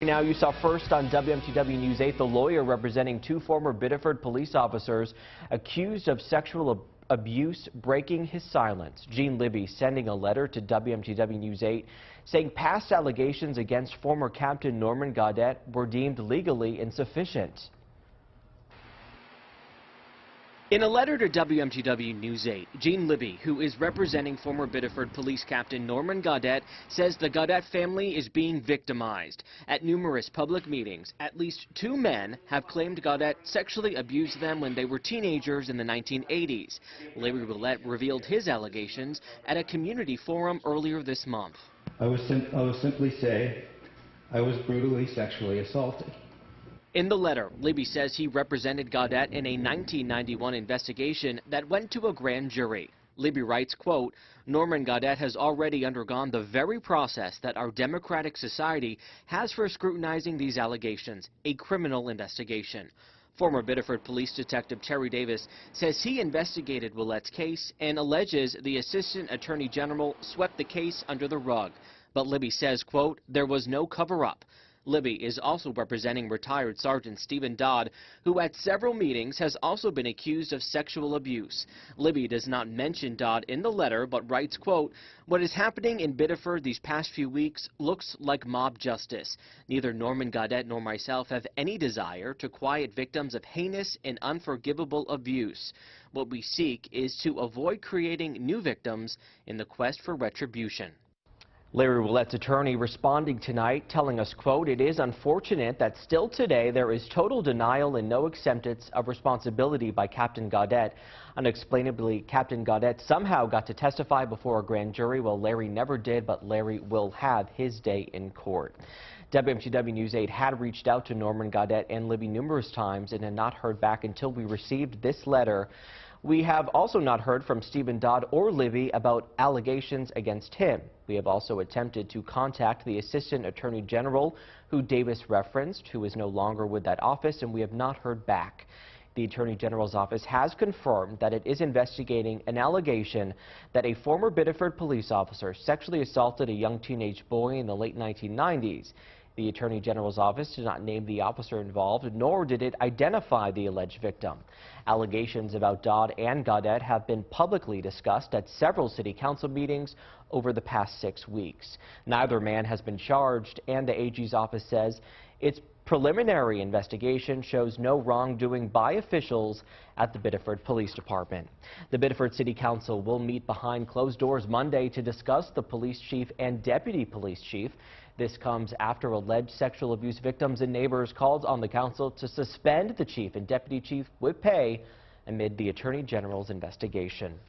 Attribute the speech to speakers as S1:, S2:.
S1: now, you saw first on WMTW News 8 the lawyer representing two former Biddeford police officers accused of sexual abuse breaking his silence. Gene Libby sending a letter to WMTW News 8 saying past allegations against former Captain Norman Gaudette were deemed legally insufficient. In a letter to WMTW News 8, Gene Libby, who is representing former Biddeford Police Captain Norman Gaudette, says the Gaudette family is being victimized. At numerous public meetings, at least two men have claimed Gaudette sexually abused them when they were teenagers in the 1980s. Larry Willett revealed his allegations at a community forum earlier this month.
S2: I would simply say I was brutally sexually assaulted.
S1: In the letter, Libby says he represented Gaudette in a 1991 investigation that went to a grand jury. Libby writes, quote, Norman Gaudette has already undergone the very process that our democratic society has for scrutinizing these allegations, a criminal investigation. Former Biddeford Police Detective Terry Davis says he investigated Willett's case and alleges the Assistant Attorney General swept the case under the rug. But Libby says, quote, there was no cover-up. Libby is also representing retired Sergeant Stephen Dodd, who at several meetings has also been accused of sexual abuse. Libby does not mention Dodd in the letter, but writes, quote, what is happening in Biddeford these past few weeks looks like mob justice. Neither Norman Gaudette nor myself have any desire to quiet victims of heinous and unforgivable abuse. What we seek is to avoid creating new victims in the quest for retribution. Larry Willett's attorney responding tonight, telling us, quote, it is unfortunate that still today there is total denial and no acceptance of responsibility by Captain Gaudette. Unexplainably, Captain Gaudette somehow got to testify before a grand jury. Well, Larry never did, but Larry will have his day in court. WMTW News 8 had reached out to Norman Gaudette and Libby numerous times and had not heard back until we received this letter. We have also not heard from Stephen Dodd or Libby about allegations against him. We have also attempted to contact the Assistant Attorney General, who Davis referenced, who is no longer with that office, and we have not heard back. The Attorney General's office has confirmed that it is investigating an allegation that a former Biddeford police officer sexually assaulted a young teenage boy in the late 1990s. The Attorney General's office did not name the officer involved, nor did it identify the alleged victim. Allegations about Dodd and Gaudette have been publicly discussed at several city council meetings over the past 6 weeks. Neither man has been charged, and the AG's office says its preliminary investigation shows no wrongdoing by officials at the Biddeford Police Department. The Biddeford City Council will meet behind closed doors Monday to discuss the police chief and deputy police chief. This comes after alleged sexual abuse victims and neighbors called on the council to suspend the chief and deputy chief with pay amid the Attorney General's investigation.